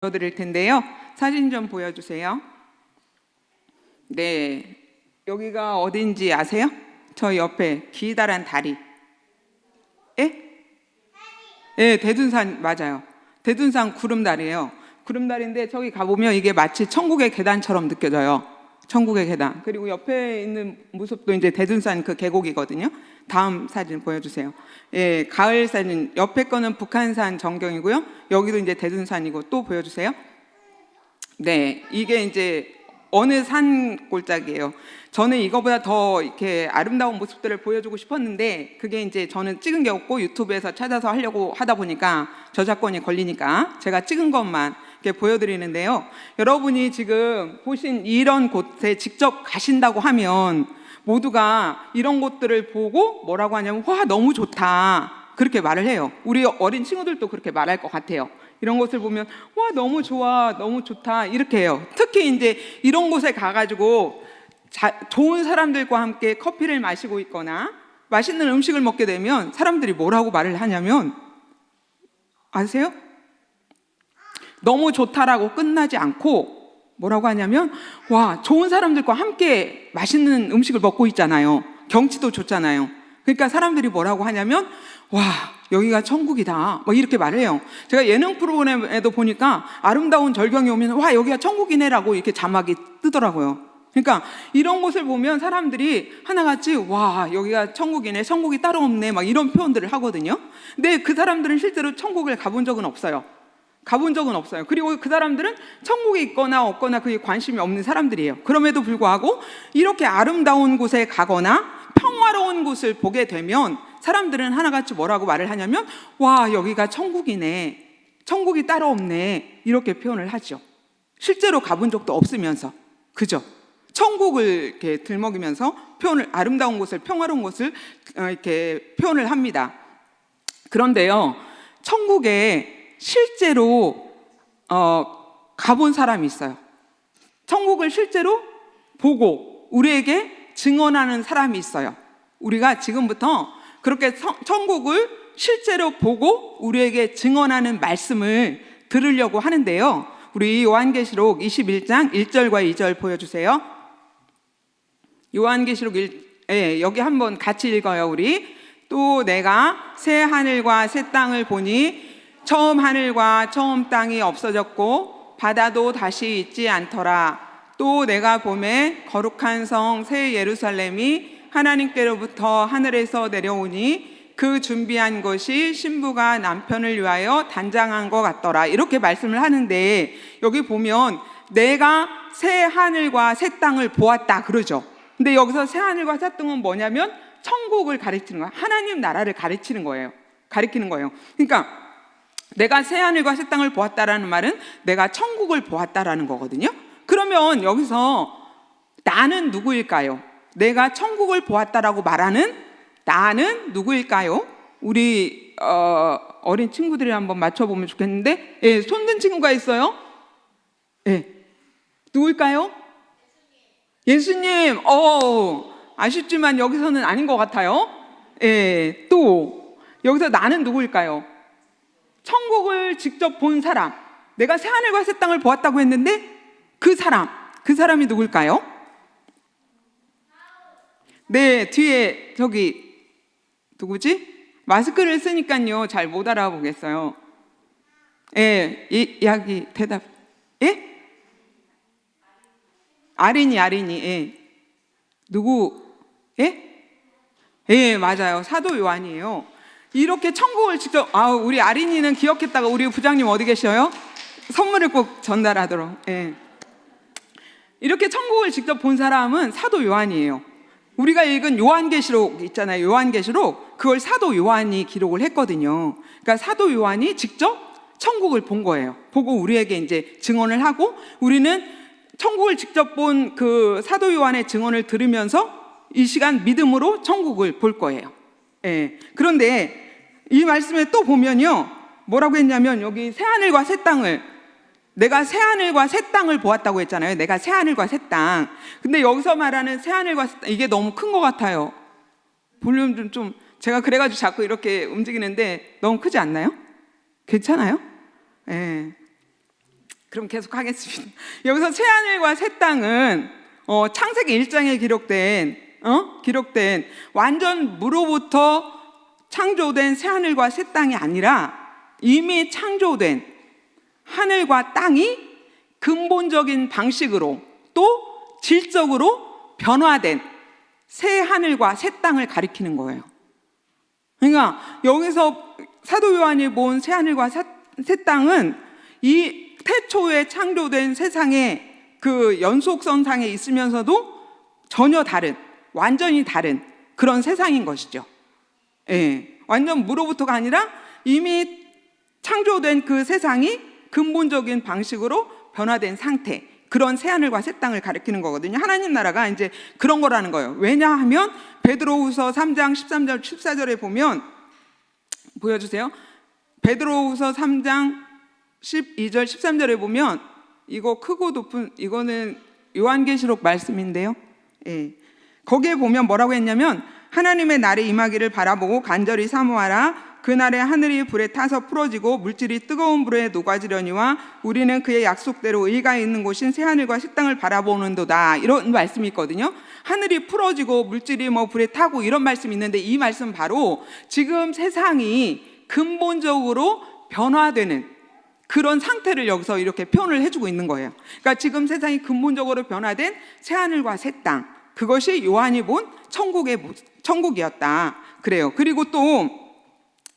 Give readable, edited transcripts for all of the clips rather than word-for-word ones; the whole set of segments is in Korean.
보여드릴 텐데요. 사진 좀 보여주세요. 네, 여기가 어딘지 아세요? 저 옆에 기다란 다리. 예? 예, 대둔산 맞아요. 대둔산 구름다리예요. 구름다리인데 저기 가보면 이게 마치 천국의 계단처럼 느껴져요. 천국의 계단. 그리고 옆에 있는 모습도 이제 대둔산 그 계곡이거든요. 다음 사진 보여주세요. 예, 가을 사진. 옆에 거는 북한산 전경이고요. 여기도 이제 대둔산이고 또 보여주세요. 네, 이게 이제 어느 산 꼴짝이에요. 저는 이거보다 더 이렇게 아름다운 모습들을 보여주고 싶었는데 그게 이제 저는 찍은 게 없고 유튜브에서 찾아서 하려고 하다 보니까 저작권이 걸리니까 제가 찍은 것만 이렇게 보여드리는데요. 여러분이 지금 보신 이런 곳에 직접 가신다고 하면 모두가 이런 곳들을 보고 뭐라고 하냐면 와 너무 좋다 그렇게 말을 해요. 우리 어린 친구들도 그렇게 말할 것 같아요. 이런 곳을 보면 와 너무 좋아 너무 좋다 이렇게 해요. 특히 이제 이런 곳에 가가지고 좋은 사람들과 함께 커피를 마시고 있거나 맛있는 음식을 먹게 되면 사람들이 뭐라고 말을 하냐면 아세요? 너무 좋다라고 끝나지 않고 뭐라고 하냐면 와 좋은 사람들과 함께 맛있는 음식을 먹고 있잖아요. 경치도 좋잖아요. 그러니까 사람들이 뭐라고 하냐면 와 여기가 천국이다 뭐 이렇게 말해요. 제가 예능 프로그램에도 보니까 아름다운 절경이 오면 와 여기가 천국이네 라고 이렇게 자막이 뜨더라고요. 그러니까 이런 곳을 보면 사람들이 하나같이 와 여기가 천국이네 천국이 따로 없네 막 이런 표현들을 하거든요. 근데 그 사람들은 실제로 천국을 가본 적은 없어요. 가본 적은 없어요. 그리고 그 사람들은 천국에 있거나 없거나 그게 관심이 없는 사람들이에요. 그럼에도 불구하고 이렇게 아름다운 곳에 가거나 평화로운 곳을 보게 되면 사람들은 하나같이 뭐라고 말을 하냐면 와 여기가 천국이네 천국이 따로 없네 이렇게 표현을 하죠. 실제로 가본 적도 없으면서 그죠? 천국을 이렇게 들먹이면서 표현을 아름다운 곳을 평화로운 곳을 이렇게 표현을 합니다. 그런데요 천국에 실제로 가본 사람이 있어요. 천국을 실제로 보고 우리에게 증언하는 사람이 있어요. 우리가 지금부터 그렇게 천국을 실제로 보고 우리에게 증언하는 말씀을 들으려고 하는데요. 우리 요한계시록 21장 1절과 2절 보여주세요. 요한계시록 여기 한번 같이 읽어요. 우리 또 내가 새 하늘과 새 땅을 보니 처음 하늘과 처음 땅이 없어졌고 바다도 다시 있지 않더라. 또 내가 보매 거룩한 성 새 예루살렘이 하나님께로부터 하늘에서 내려오니 그 준비한 것이 신부가 남편을 위하여 단장한 것 같더라. 이렇게 말씀을 하는데 여기 보면 내가 새 하늘과 새 땅을 보았다 그러죠. 근데 여기서 새 하늘과 새 땅은 뭐냐면 천국을 가리키는 거예요. 하나님 나라를 가리키는 거예요. 가리키는 거예요. 그러니까 내가 새 하늘과 새 땅을 보았다라는 말은 내가 천국을 보았다라는 거거든요. 그러면 여기서 나는 누구일까요? 내가 천국을 보았다라고 말하는 나는 누구일까요? 우리 어린 친구들이 한번 맞춰보면 좋겠는데 예, 손든 친구가 있어요? 예, 누구일까요? 예수님. 아쉽지만 여기서는 아닌 것 같아요. 예, 또 여기서 나는 누구일까요? 천국을 직접 본 사람, 내가 새하늘과 새 땅을 보았다고 했는데 그 사람이 누굴까요? 네, 뒤에 저기 누구지? 마스크를 쓰니까요 잘 못 알아보겠어요. 예, 이야기 대답. 예? 아린이. 예. 누구? 예? 예, 맞아요. 사도 요한이에요. 이렇게 천국을 직접 우리 아린이는 기억했다가 우리 부장님 어디 계셔요? 선물을 꼭 전달하도록. 예. 이렇게 천국을 직접 본 사람은 사도 요한이에요. 우리가 읽은 요한계시록 있잖아요. 요한계시록 그걸 사도 요한이 기록을 했거든요. 그러니까 사도 요한이 직접 천국을 본 거예요. 보고 우리에게 이제 증언을 하고 우리는 천국을 직접 본 그 사도 요한의 증언을 들으면서 이 시간 믿음으로 천국을 볼 거예요. 예. 그런데 이 말씀에 또 보면요 뭐라고 했냐면 여기 새하늘과 새 땅을 내가 새하늘과 새 땅을 보았다고 했잖아요. 내가 새하늘과 새 땅. 근데 여기서 말하는 새하늘과 새 땅 이게 너무 큰 것 같아요. 볼륨 좀 제가 그래가지고 자꾸 이렇게 움직이는데 너무 크지 않나요? 괜찮아요? 예. 그럼 계속 하겠습니다. 여기서 새하늘과 새 땅은 창세기 1장에 기록된 완전 무로부터 창조된 새하늘과 새 땅이 아니라 이미 창조된 하늘과 땅이 근본적인 방식으로 또 질적으로 변화된 새 하늘과 새 땅을 가리키는 거예요. 그러니까 여기서 사도 요한이 본 새 하늘과 새 땅은 이 태초에 창조된 세상의 그 연속선상에 있으면서도 전혀 다른, 완전히 다른 그런 세상인 것이죠. 예, 완전 무로부터가 아니라 이미 창조된 그 세상이 근본적인 방식으로 변화된 상태, 그런 새하늘과 새 땅을 가리키는 거거든요. 하나님 나라가 이제 그런 거라는 거예요. 왜냐하면 베드로후서 3장 13절 14절에 보면, 보여주세요. 베드로후서 3장 12절 13절에 보면, 이거 크고 높은, 이거는 요한계시록 말씀인데요. 예. 거기에 보면 뭐라고 했냐면, 하나님의 날이 임하기를 바라보고 간절히 사모하라. 그날에 하늘이 불에 타서 풀어지고 물질이 뜨거운 불에 녹아지려니와 우리는 그의 약속대로 의가 있는 곳인 새하늘과 새 땅을 바라보는도다. 이런 말씀이 있거든요. 하늘이 풀어지고 물질이 불에 타고 이런 말씀이 있는데, 이 말씀 바로 지금 세상이 근본적으로 변화되는 그런 상태를 여기서 이렇게 표현을 해주고 있는 거예요. 그러니까 지금 세상이 근본적으로 변화된 새하늘과 새 땅, 그것이 요한이 본 천국이었다 그래요. 그리고 또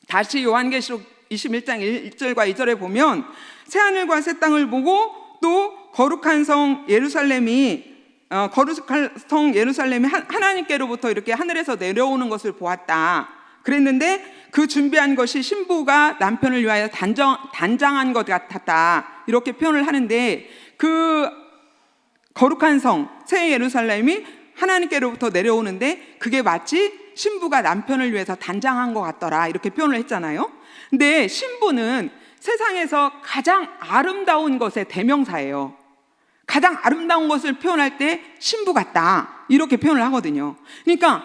다시 요한계시록 21장 1절과 2절에 보면 새하늘과 새 땅을 보고 또 거룩한 성 예루살렘이 하나님께로부터 이렇게 하늘에서 내려오는 것을 보았다 그랬는데, 그 준비한 것이 신부가 남편을 위하여 단장한 것 같았다 이렇게 표현을 하는데, 그 거룩한 성 새 예루살렘이 하나님께로부터 내려오는데 그게 마치 신부가 남편을 위해서 단장한 것 같더라 이렇게 표현을 했잖아요. 근데 신부는 세상에서 가장 아름다운 것의 대명사예요. 가장 아름다운 것을 표현할 때 신부 같다 이렇게 표현을 하거든요. 그러니까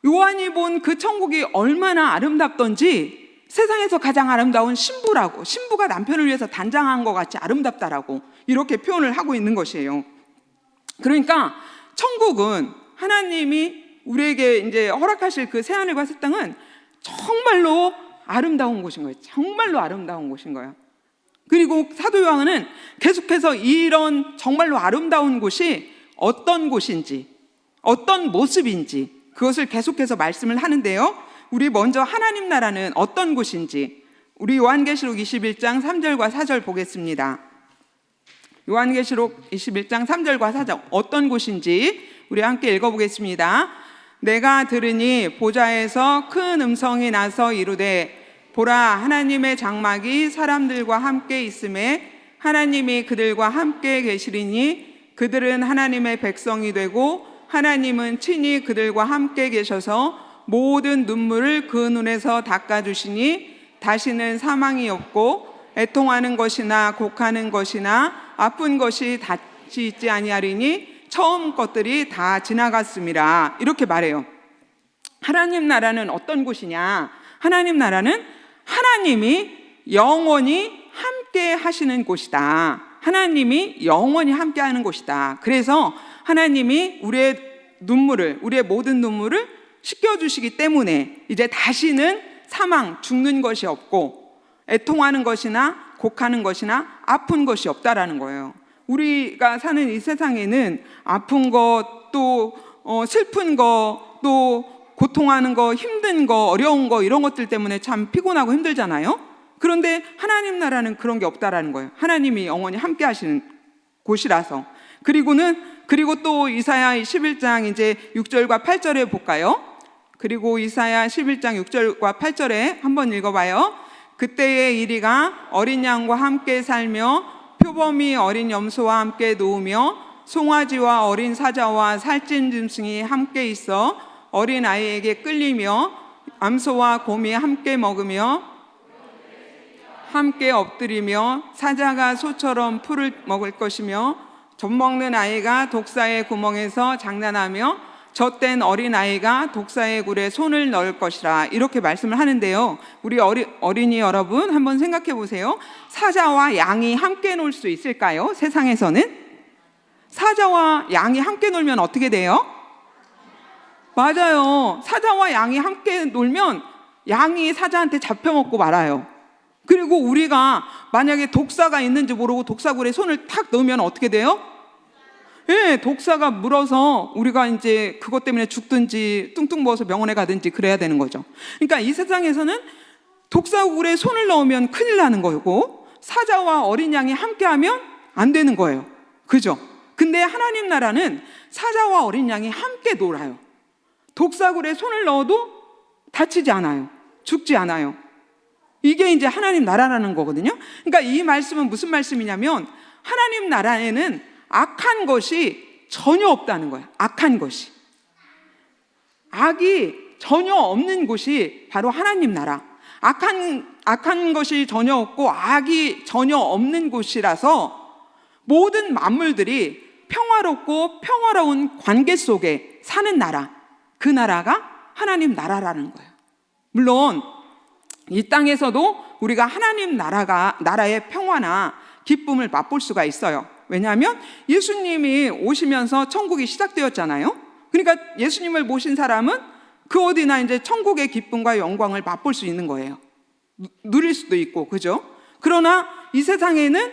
요한이 본 그 천국이 얼마나 아름답던지 세상에서 가장 아름다운 신부라고, 신부가 남편을 위해서 단장한 것 같이 아름답다라고 이렇게 표현을 하고 있는 것이에요. 그러니까 천국은 하나님이 우리에게 이제 허락하실 그 새하늘과 새 땅은 정말로 아름다운 곳인 거예요. 정말로 아름다운 곳인 거예요. 그리고 사도 요한은 계속해서 이런 정말로 아름다운 곳이 어떤 곳인지, 어떤 모습인지 그것을 계속해서 말씀을 하는데요. 우리 먼저 하나님 나라는 어떤 곳인지 우리 요한계시록 21장 3절과 4절 보겠습니다. 요한계시록 21장 3절과 4절 어떤 곳인지 우리 함께 읽어보겠습니다. 내가 들으니 보좌에서 큰 음성이 나서 이르되 보라, 하나님의 장막이 사람들과 함께 있음에 하나님이 그들과 함께 계시리니 그들은 하나님의 백성이 되고 하나님은 친히 그들과 함께 계셔서 모든 눈물을 그 눈에서 닦아주시니 다시는 사망이 없고 애통하는 것이나 곡하는 것이나 아픈 것이 다시 있지 아니하리니 처음 것들이 다 지나갔습니다. 이렇게 말해요. 하나님 나라는 어떤 곳이냐? 하나님 나라는 하나님이 영원히 함께 하시는 곳이다. 하나님이 영원히 함께 하는 곳이다. 그래서 하나님이 우리의 눈물을, 우리의 모든 눈물을 씻겨주시기 때문에 이제 다시는 사망, 죽는 것이 없고 애통하는 것이나 곡하는 것이나 아픈 것이 없다라는 거예요. 우리가 사는 이 세상에는 아픈 것, 또 슬픈 것, 또 고통하는 거, 힘든 거, 어려운 거 이런 것들 때문에 참 피곤하고 힘들잖아요. 그런데 하나님 나라는 그런 게 없다라는 거예요. 하나님이 영원히 함께 하시는 곳이라서. 그리고 또 이사야 11장 이제 6절과 8절에 볼까요? 그리고 이사야 11장 6절과 8절에 한번 읽어봐요. 그때의 이리가 어린 양과 함께 살며 표범이 어린 염소와 함께 놓으며 송아지와 어린 사자와 살찐 짐승이 함께 있어 어린 아이에게 끌리며 암소와 곰이 함께 먹으며 함께 엎드리며 사자가 소처럼 풀을 먹을 것이며 젖먹는 아이가 독사의 구멍에서 장난하며 젖된 어린아이가 독사의 굴에 손을 넣을 것이라 이렇게 말씀을 하는데요. 우리 어린이 여러분 한번 생각해 보세요. 사자와 양이 함께 놀 수 있을까요? 세상에서는? 사자와 양이 함께 놀면 어떻게 돼요? 맞아요. 사자와 양이 함께 놀면 양이 사자한테 잡혀먹고 말아요. 그리고 우리가 만약에 독사가 있는지 모르고 독사굴에 손을 탁 넣으면 어떻게 돼요? 예, 독사가 물어서 우리가 이제 그것 때문에 죽든지 뚱뚱 부어서 병원에 가든지 그래야 되는 거죠. 그러니까 이 세상에서는 독사굴에 손을 넣으면 큰일 나는 거고 사자와 어린 양이 함께하면 안 되는 거예요. 그죠? 근데 하나님 나라는 사자와 어린 양이 함께 놀아요. 독사굴에 손을 넣어도 다치지 않아요. 죽지 않아요. 이게 이제 하나님 나라라는 거거든요. 그러니까 이 말씀은 무슨 말씀이냐면 하나님 나라에는 악한 것이 전혀 없다는 거예요. 악한 것이. 악이 전혀 없는 곳이 바로 하나님 나라. 악한 것이 전혀 없고 악이 전혀 없는 곳이라서 모든 만물들이 평화롭고 평화로운 관계 속에 사는 나라. 그 나라가 하나님 나라라는 거예요. 물론 이 땅에서도 우리가 하나님 나라의 평화나 기쁨을 맛볼 수가 있어요. 왜냐하면 예수님이 오시면서 천국이 시작되었잖아요. 그러니까 예수님을 모신 사람은 그 어디나 이제 천국의 기쁨과 영광을 맛볼 수 있는 거예요. 누릴 수도 있고, 그죠? 그러나 이 세상에는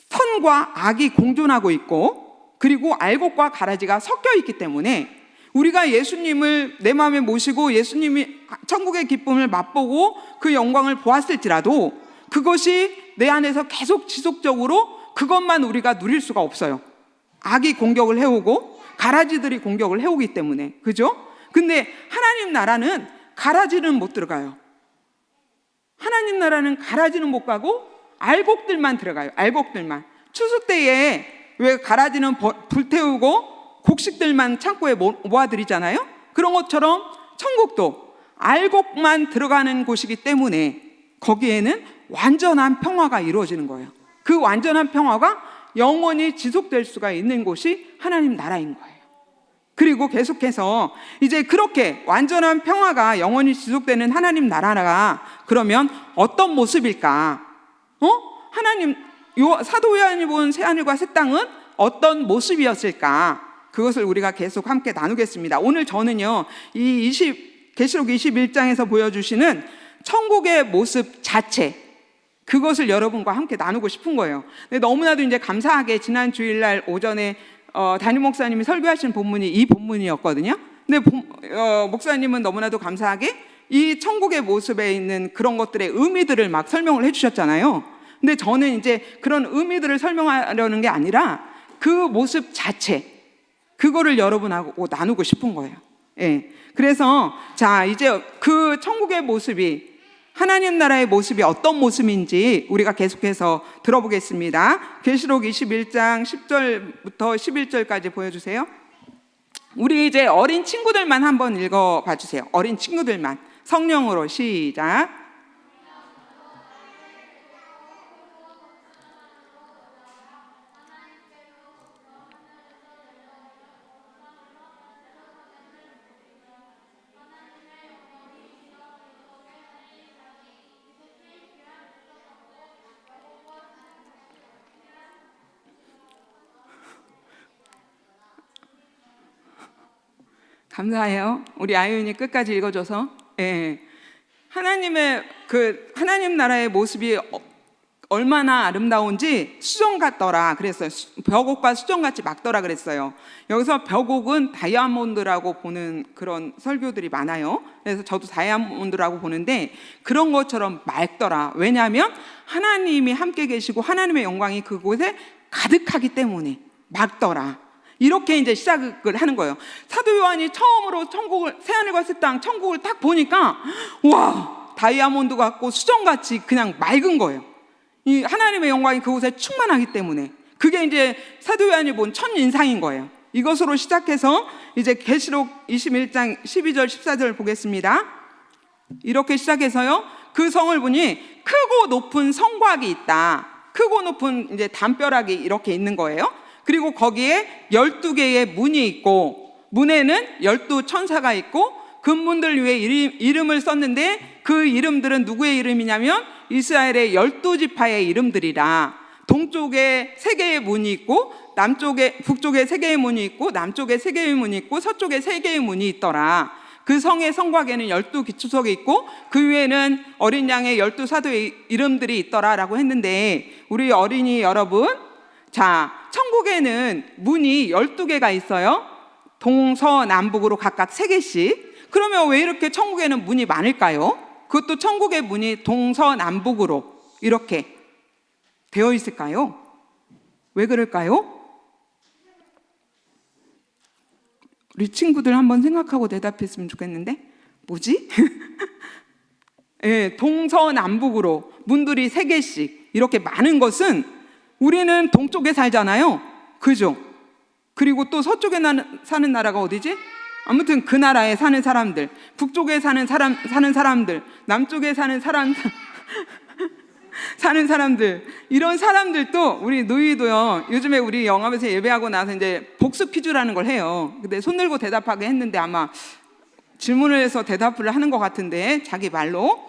선과 악이 공존하고 있고, 그리고 알곡과 가라지가 섞여 있기 때문에 우리가 예수님을 내 마음에 모시고 예수님이 천국의 기쁨을 맛보고 그 영광을 보았을지라도 그것이 내 안에서 계속 지속적으로 그것만 우리가 누릴 수가 없어요. 악이 공격을 해오고 가라지들이 공격을 해오기 때문에. 그죠? 근데 하나님 나라는 가라지는 못 들어가요. 하나님 나라는 가라지는 못 가고 알곡들만 들어가요. 알곡들만. 추수 때에 왜 가라지는 불태우고 곡식들만 창고에 모아들이잖아요. 그런 것처럼 천국도 알곡만 들어가는 곳이기 때문에 거기에는 완전한 평화가 이루어지는 거예요. 그 완전한 평화가 영원히 지속될 수가 있는 곳이 하나님 나라인 거예요. 그리고 계속해서 이제 그렇게 완전한 평화가 영원히 지속되는 하나님 나라가 그러면 어떤 모습일까? 하나님 사도 요한이 본 새하늘과 새 땅은 어떤 모습이었을까? 그것을 우리가 계속 함께 나누겠습니다. 오늘 저는요, 계시록 21장에서 보여주시는 천국의 모습 자체, 그것을 여러분과 함께 나누고 싶은 거예요. 근데 너무나도 이제 감사하게 지난 주일날 오전에 담임 목사님이 설교하신 본문이 이 본문이었거든요. 근데 목사님은 너무나도 감사하게 이 천국의 모습에 있는 그런 것들의 의미들을 막 설명을 해주셨잖아요. 근데 저는 이제 그런 의미들을 설명하려는 게 아니라 그 모습 자체, 그거를 여러분하고 나누고 싶은 거예요. 예. 그래서 자, 이제 그 천국의 모습이 하나님 나라의 모습이 어떤 모습인지 우리가 계속해서 들어보겠습니다. 계시록 21장 10절부터 11절까지 보여주세요. 우리 이제 어린 친구들만 한번 읽어봐 주세요. 어린 친구들만 성령으로 시작. 감사해요. 우리 아윤이 끝까지 읽어줘서. 예. 하나님 나라의 모습이 얼마나 아름다운지 수정 같더라 그랬어요. 벽옥과 수정같이 막더라 그랬어요. 여기서 벽옥은 다이아몬드라고 보는 그런 설교들이 많아요. 그래서 저도 다이아몬드라고 보는데 그런 것처럼 맑더라. 왜냐하면 하나님이 함께 계시고 하나님의 영광이 그곳에 가득하기 때문에 맑더라. 이렇게 이제 시작을 하는 거예요. 사도 요한이 처음으로 새하늘과 새 땅 천국을 딱 보니까 와, 다이아몬드 같고 수정같이 그냥 맑은 거예요. 이 하나님의 영광이 그곳에 충만하기 때문에 그게 이제 사도 요한이 본 첫인상인 거예요. 이것으로 시작해서 이제 계시록 21장 12절 14절 보겠습니다. 이렇게 시작해서요, 그 성을 보니 크고 높은 성곽이 있다. 크고 높은 이제 담벼락이 이렇게 있는 거예요. 그리고 거기에 12개의 문이 있고 문에는 12천사가 있고 그 문들 위에 이름을 썼는데 그 이름들은 누구의 이름이냐면 이스라엘의 12지파의 이름들이라. 동쪽에 3개의 문이 있고 북쪽에 3개의 문이 있고 남쪽에 3개의 문이 있고 서쪽에 3개의 문이 있더라. 그 성의 성곽에는 12기초석이 있고 그 위에는 어린 양의 12사도의 이름들이 있더라 라고 했는데, 우리 어린이 여러분, 자, 천국에는 문이 12개가 있어요. 동서남북으로 각각 3개씩. 그러면 왜 이렇게 천국에는 문이 많을까요? 그것도 천국의 문이 동서남북으로 이렇게 되어 있을까요? 왜 그럴까요? 우리 친구들 한번 생각하고 대답했으면 좋겠는데, 뭐지? 네, 동서남북으로 문들이 3개씩 이렇게 많은 것은, 우리는 동쪽에 살잖아요, 그죠? 그리고 또 서쪽에 사는 나라가 어디지? 아무튼 그 나라에 사는 사람들, 북쪽에 사는 사람들, 남쪽에 사는 사람들, 이런 사람들도, 우리 누이도요, 요즘에 우리 영암에서 예배하고 나서 이제 복수 퀴즈라는 걸 해요. 근데 손 들고 대답하게 했는데 아마 질문을 해서 대답을 하는 것 같은데, 자기 말로.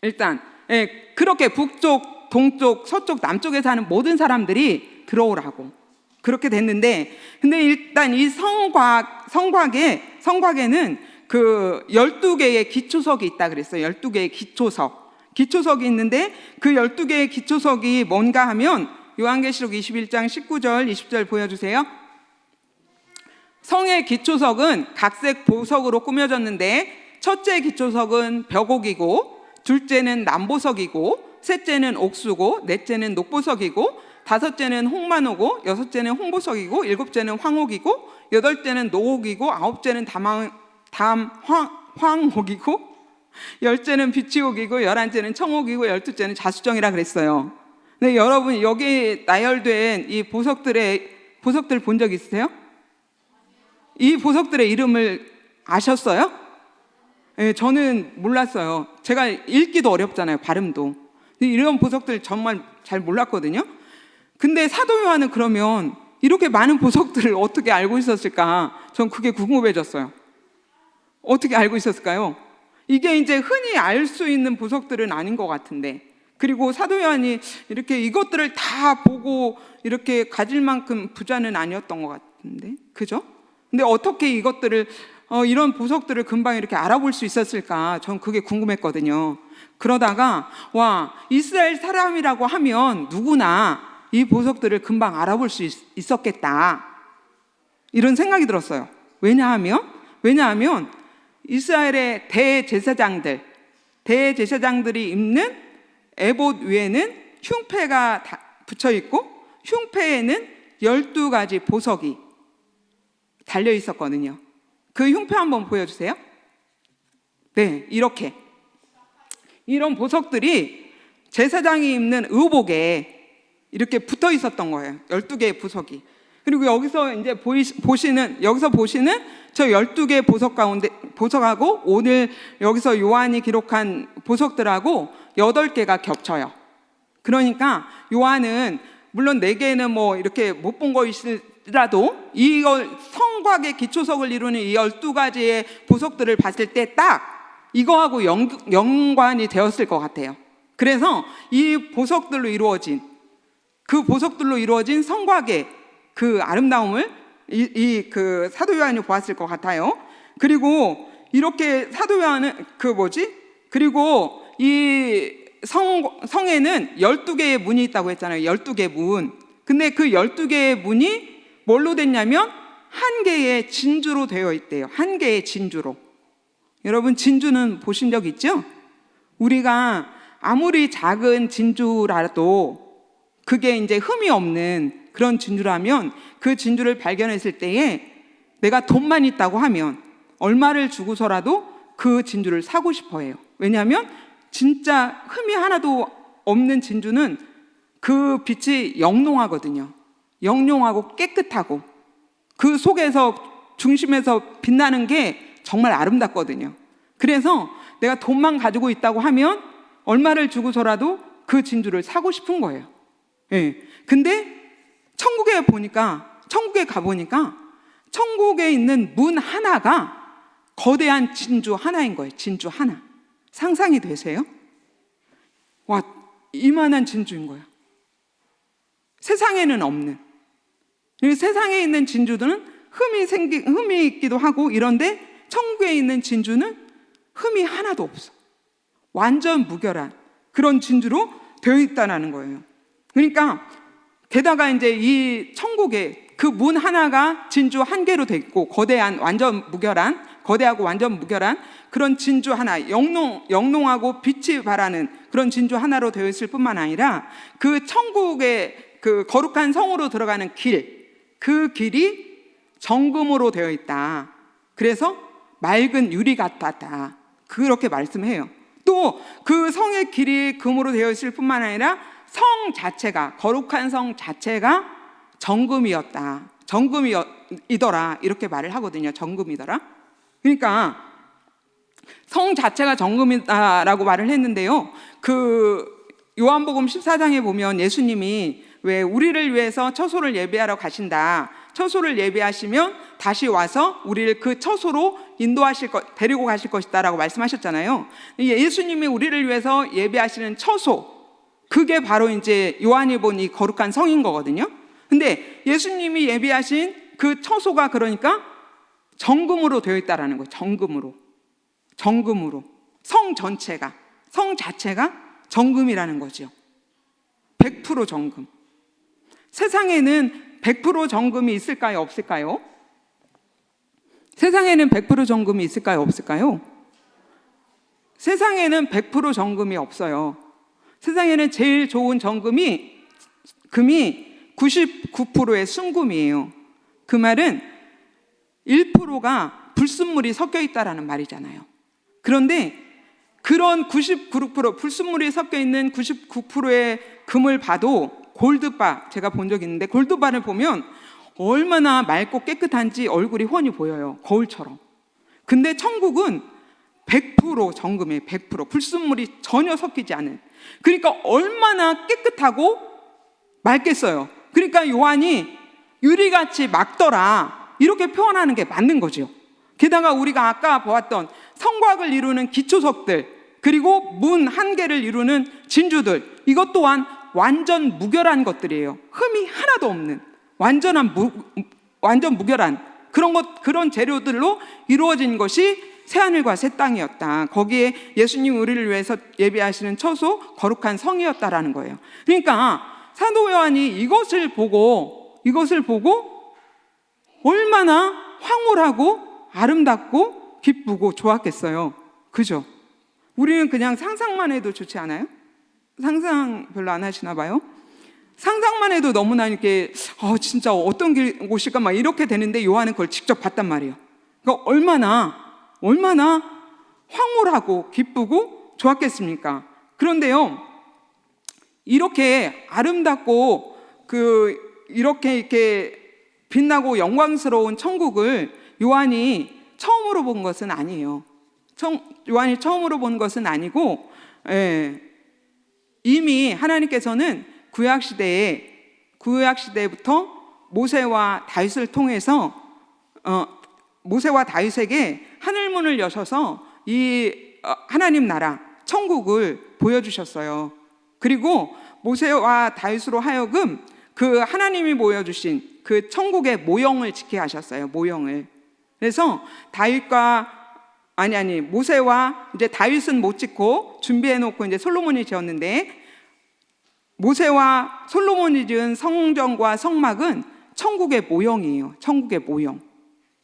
일단 그렇게 북쪽, 동쪽, 서쪽, 남쪽에 사는 모든 사람들이 들어오라고 그렇게 됐는데, 근데 일단 이 성곽에는 그 12개의 기초석이 있다 그랬어요. 12개의 기초석이 있는데, 그 12개의 기초석이 뭔가 하면 요한계시록 21장 19절 20절 보여주세요. 성의 기초석은 각색 보석으로 꾸며졌는데, 첫째 기초석은 벽옥이고, 둘째는 남보석이고, 셋째는 옥수고, 넷째는 녹보석이고, 다섯째는 홍만옥이고, 여섯째는 홍보석이고, 일곱째는 황옥이고, 여덟째는 노옥이고, 아홉째는 황옥이고, 열째는 비치옥이고, 11째는 청옥이고, 12째는 자수정이라 그랬어요. 근데 여러분, 여기 나열된 이 보석들 본 적 있으세요? 이 보석들의 이름을 아셨어요? 네, 저는 몰랐어요. 제가 읽기도 어렵잖아요, 발음도. 이런 보석들 정말 잘 몰랐거든요. 근데 사도 요한은 그러면 이렇게 많은 보석들을 어떻게 알고 있었을까? 전 그게 궁금해졌어요. 어떻게 알고 있었을까요? 이게 이제 흔히 알 수 있는 보석들은 아닌 것 같은데, 그리고 사도 요한이 이렇게 이것들을 다 보고 이렇게 가질 만큼 부자는 아니었던 것 같은데, 그죠? 근데 어떻게 이것들을 이런 보석들을 금방 이렇게 알아볼 수 있었을까? 전 그게 궁금했거든요. 그러다가 와, 이스라엘 사람이라고 하면 누구나 이 보석들을 금방 알아볼 수 있었겠다, 이런 생각이 들었어요. 왜냐하면 이스라엘의 대제사장들이 입는 에봇 위에는 흉패가 붙여 있고, 흉패에는 12가지 보석이 달려 있었거든요. 그 흉패 한번 보여주세요. 네, 이렇게 이런 보석들이 제사장이 입는 의복에 이렇게 붙어 있었던 거예요. 12개의 보석이. 그리고 여기서 이제 보시는 저 12개의 보석 가운데, 보석하고 오늘 여기서 요한이 기록한 보석들하고 8개가 겹쳐요. 그러니까 요한은 물론 4개는 뭐 이렇게 못 본 것이라도 이 성곽의 기초석을 이루는 이 12가지의 보석들을 봤을 때 딱 이거하고 연관이 되었을 것 같아요. 그래서 이 보석들로 이루어진 성곽의 그 아름다움을 그 사도 요한이 보았을 것 같아요. 그리고 이렇게 사도 요한은 그리고 이 성에는 12개의 문이 있다고 했잖아요. 12개의 문. 근데 그 12개의 문이 뭘로 됐냐면 한 개의 진주로 되어 있대요. 한 개의 진주로. 여러분, 진주는 보신 적 있죠? 우리가 아무리 작은 진주라도 그게 이제 흠이 없는 그런 진주라면, 그 진주를 발견했을 때에 내가 돈만 있다고 하면 얼마를 주고서라도 그 진주를 사고 싶어 해요. 왜냐하면 진짜 흠이 하나도 없는 진주는 그 빛이 영롱하거든요. 영롱하고 깨끗하고 그 속에서, 중심에서 빛나는 게 정말 아름답거든요. 그래서 내가 돈만 가지고 있다고 하면 얼마를 주고서라도 그 진주를 사고 싶은 거예요. 예. 근데 천국에 가보니까 천국에 있는 문 하나가 거대한 진주 하나인 거예요. 진주 하나. 상상이 되세요? 와, 이만한 진주인 거예요. 세상에는 없는. 세상에 있는 진주들은 흠이 있기도 하고 이런데 천국에 있는 진주는 흠이 하나도 없어. 완전 무결한 그런 진주로 되어 있다는 거예요. 그러니까 게다가 이제 이 천국에 그 문 하나가 진주 한 개로 돼 있고 거대하고 완전 무결한 그런 진주 하나, 영롱하고 빛이 발하는 그런 진주 하나로 되어 있을 뿐만 아니라 그 천국의 그 거룩한 성으로 들어가는 그 길이 정금으로 되어 있다. 그래서 맑은 유리 같았다. 그렇게 말씀해요. 또 그 성의 길이 금으로 되어 있을 뿐만 아니라 성 자체가, 거룩한 성 자체가 정금이었다. 정금이더라. 이렇게 말을 하거든요. 정금이더라. 그러니까 성 자체가 정금이다라고 말을 했는데요. 그 요한복음 14장에 보면 예수님이 왜 우리를 위해서 처소를 예비하러 가신다. 처소를 예비하시면 다시 와서 우리를 그 처소로 데리고 가실 것이다라고 말씀하셨잖아요. 예수님이 우리를 위해서 예비하시는 처소, 그게 바로 이제 요한이 본 이 거룩한 성인 거거든요. 근데 예수님이 예비하신 그 처소가 그러니까 정금으로 되어 있다라는 거예요. 정금으로. 성 자체가 정금이라는 거죠. 100% 정금. 세상에는 100% 정금이 있을까요? 없을까요? 세상에는 100% 정금이 있을까요? 없을까요? 세상에는 100% 정금이 없어요. 세상에는 제일 좋은 금이 99%의 순금이에요. 그 말은 1%가 불순물이 섞여 있다라는 말이잖아요. 그런데 그런 99% 불순물이 섞여 있는 99%의 금을 봐도 골드바, 제가 본 적이 있는데 골드바를 보면 얼마나 맑고 깨끗한지 얼굴이 훤히 보여요. 거울처럼. 근데 천국은 100% 정금이에요. 100% 불순물이 전혀 섞이지 않은. 그러니까 얼마나 깨끗하고 맑겠어요. 그러니까 요한이 유리같이 맑더라 이렇게 표현하는 게 맞는 거죠. 게다가 우리가 아까 보았던 성곽을 이루는 기초석들, 그리고 문 한 개를 이루는 진주들, 이것 또한 완전 무결한 것들이에요. 흠이 하나도 없는 완전 무결한 그런 재료들로 이루어진 것이 새하늘과 새 땅이었다. 거기에 예수님 우리를 위해서 예비하시는 처소, 거룩한 성이었다라는 거예요. 그러니까 사도 요한이 이것을 보고 얼마나 황홀하고 아름답고 기쁘고 좋았겠어요. 그죠? 우리는 그냥 상상만 해도 좋지 않아요? 상상 별로 안 하시나 봐요? 상상만 해도 너무나 이렇게 진짜 어떤 곳일까 막 이렇게 되는데 요한은 그걸 직접 봤단 말이에요. 그러니까 얼마나 황홀하고 기쁘고 좋았겠습니까? 그런데요, 이렇게 아름답고 이렇게 빛나고 영광스러운 천국을 요한이 처음으로 본 것은 아니에요. 요한이 처음으로 본 것은 아니고, 이미 하나님께서는 구약시대부터 모세와 다윗을 통해서 모세와 다윗에게 하늘문을 여셔서 이 하나님 나라 천국을 보여주셨어요. 그리고 모세와 다윗으로 하여금 그 하나님이 보여주신 그 천국의 모형을 지게 하셨어요. 모형을. 그래서 모세와 이제 다윗은 못 짓고 준비해놓고 이제 솔로몬이 지었는데, 모세와 솔로몬이 지은 성전과 성막은 천국의 모형이에요. 천국의 모형.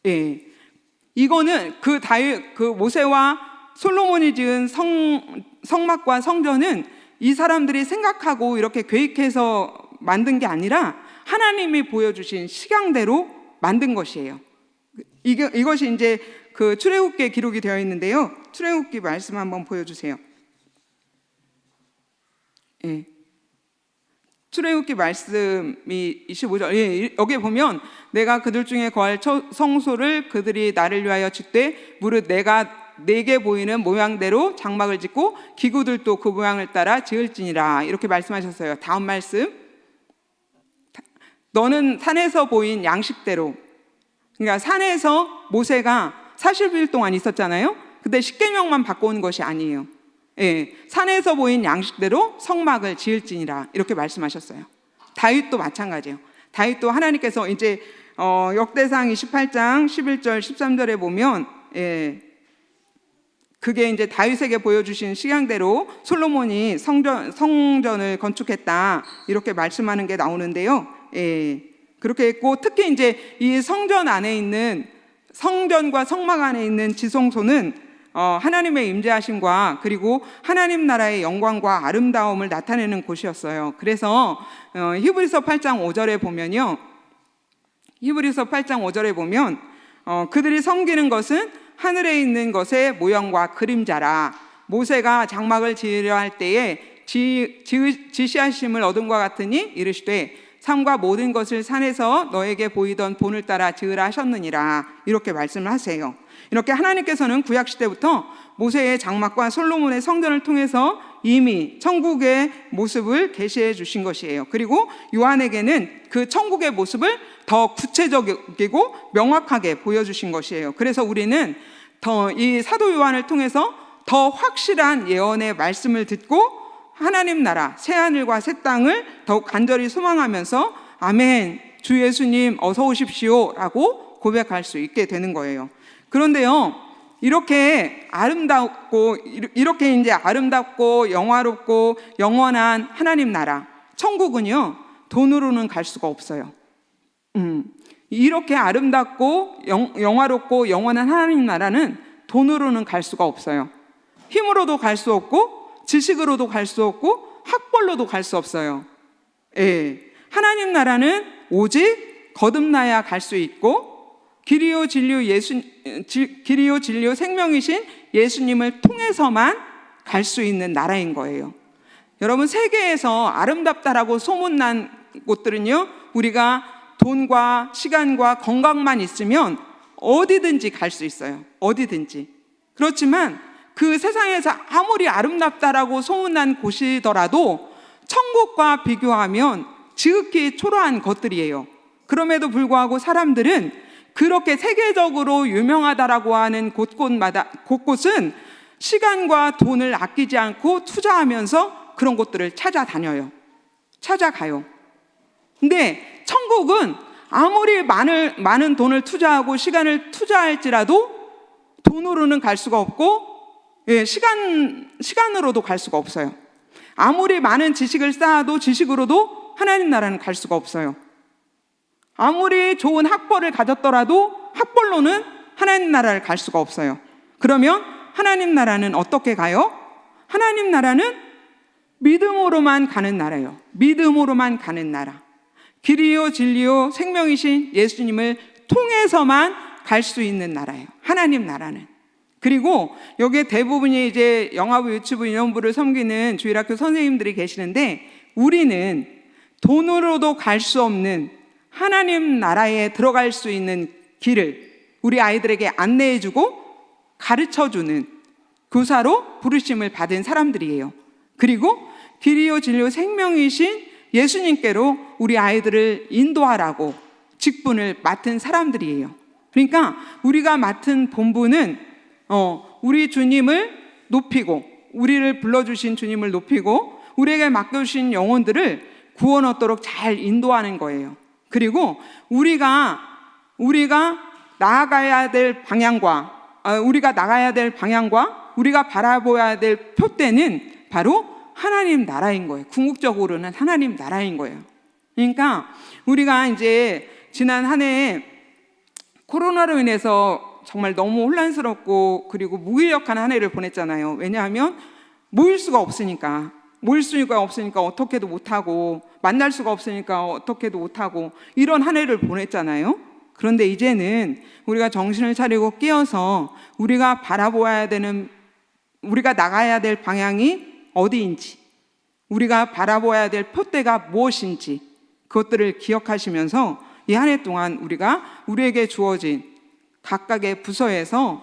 예. 이거는 그 모세와 솔로몬이 지은 성막과 성전은 이 사람들이 생각하고 이렇게 계획해서 만든 게 아니라 하나님이 보여주신 식양대로 만든 것이에요. 이것이 이제 그 출애굽기에 기록이 되어 있는데요. 출애굽기 말씀 한번 보여주세요. 예. 출애굽기 말씀이 25절. 여기 보면 내가 그들 중에 거할 성소를 그들이 나를 위하여 짓되 무릇 내가 내게 보이는 모양대로 장막을 짓고 기구들도 그 모양을 따라 지을지니라, 이렇게 말씀하셨어요. 다음 말씀. 너는 산에서 보인 양식대로 그러니까 산에서 모세가 40일 동안 있었잖아요. 근데 십계명만 바꿔온 것이 아니에요. 예, 산에서 보인 양식대로 성막을 지을지니라 이렇게 말씀하셨어요. 다윗도 마찬가지예요. 다윗도 하나님께서 이제 역대상 28장 11절 13절에 보면 그게 이제 다윗에게 보여주신 식양대로 솔로몬이 성전을 건축했다 이렇게 말씀하는 게 나오는데요. 그렇게 했고, 특히 이제 이 성전 안에 있는 성전과 성막 안에 있는 지성소는 하나님의 임재하심과 그리고 하나님 나라의 영광과 아름다움을 나타내는 곳이었어요. 그래서 히브리서 8장 5절에 보면요, 히브리서 8장 5절에 보면 그들이 섬기는 것은 하늘에 있는 것의 모형과 그림자라. 모세가 장막을 지으려 할 때에 지시하심을 얻은 것 같으니 이르시되 산과 모든 것을 산에서 너에게 보이던 본을 따라 지으라 하셨느니라 이렇게 말씀을 하세요. 이렇게 하나님께서는 구약시대부터 모세의 장막과 솔로몬의 성전을 통해서 이미 천국의 모습을 계시해 주신 것이에요. 그리고 요한에게는 그 천국의 모습을 더 구체적이고 명확하게 보여주신 것이에요. 그래서 우리는 더 이 사도 요한을 통해서 더 확실한 예언의 말씀을 듣고 하나님 나라 새하늘과 새 땅을 더욱 간절히 소망하면서 아멘, 주 예수님 어서 오십시오 라고 고백할 수 있게 되는 거예요. 그런데요, 이렇게 아름답고 영화롭고 영원한 하나님 나라 천국은요, 돈으로는 갈 수가 없어요. 이렇게 아름답고 영화롭고 영원한 하나님 나라는 돈으로는 갈 수가 없어요. 힘으로도 갈 수 없고 지식으로도 갈 수 없고 학벌로도 갈 수 없어요. 하나님 나라는 오직 거듭나야 갈 수 있고 길이요 진리요 생명이신 예수님을 통해서만 갈 수 있는 나라인 거예요. 여러분, 세계에서 아름답다라고 소문난 곳들은요, 우리가 돈과 시간과 건강만 있으면 어디든지 갈 수 있어요. 어디든지. 그렇지만 그 세상에서 아무리 아름답다라고 소문난 곳이더라도 천국과 비교하면 지극히 초라한 것들이에요. 그럼에도 불구하고 사람들은 그렇게 세계적으로 유명하다라고 하는 곳곳은 시간과 돈을 아끼지 않고 투자하면서 그런 곳들을 찾아가요. 근데 천국은 아무리 많은 돈을 투자하고 시간을 투자할지라도 돈으로는 갈 수가 없고 시간으로도 갈 수가 없어요. 아무리 많은 지식을 쌓아도 지식으로도 하나님 나라는 갈 수가 없어요. 아무리 좋은 학벌을 가졌더라도 학벌로는 하나님 나라를 갈 수가 없어요. 그러면 하나님 나라는 어떻게 가요? 하나님 나라는 믿음으로만 가는 나라예요. 믿음으로만 가는 나라. 길이요 진리요 생명이신 예수님을 통해서만 갈 수 있는 나라예요. 하나님 나라는. 그리고 여기에 대부분이 이제 영화부, 유튜브, 인원부를 섬기는 주일학교 선생님들이 계시는데, 우리는 돈으로도 갈 수 없는 하나님 나라에 들어갈 수 있는 길을 우리 아이들에게 안내해주고 가르쳐주는 교사로 부르심을 받은 사람들이에요. 그리고 길이요 진리요 생명이신 예수님께로 우리 아이들을 인도하라고 직분을 맡은 사람들이에요. 그러니까 우리가 맡은 본분은 우리 주님을 높이고, 우리를 불러주신 주님을 높이고 우리에게 맡겨주신 영혼들을 구원 얻도록 잘 인도하는 거예요. 그리고 우리가 나아가야 될 방향과 우리가 바라보아야 될 표대는 바로 하나님 나라인 거예요. 궁극적으로는 하나님 나라인 거예요. 그러니까 우리가 이제 지난 한 해 코로나로 인해서 정말 너무 혼란스럽고 그리고 무기력한 한 해를 보냈잖아요. 왜냐하면 모일 수가 없으니까 어떻게도 못하고, 만날 수가 없으니까 어떻게도 못하고, 이런 한 해를 보냈잖아요. 그런데 이제는 우리가 정신을 차리고 깨어서 우리가 나가야 될 방향이 어디인지, 우리가 바라보아야 될 표대가 무엇인지 그것들을 기억하시면서 이 한 해 동안 우리에게 주어진 각각의 부서에서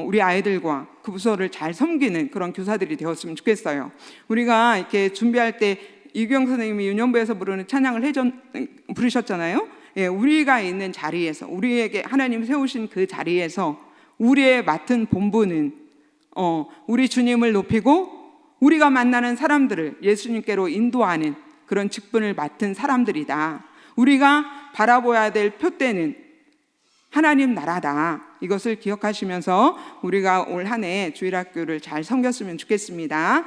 우리 아이들과 그 부서를 잘 섬기는 그런 교사들이 되었으면 좋겠어요. 우리가 이렇게 준비할 때 이규영 선생님이 유년부에서 부르는 찬양을 부르셨잖아요. 예, 우리가 있는 자리에서, 우리에게 하나님 세우신 그 자리에서 우리의 맡은 본분은 우리 주님을 높이고 우리가 만나는 사람들을 예수님께로 인도하는 그런 직분을 맡은 사람들이다. 우리가 바라보아야 될 표대는 하나님 나라다. 이것을 기억하시면서 우리가 올 한 해 주일학교를 잘 섬겼으면 좋겠습니다.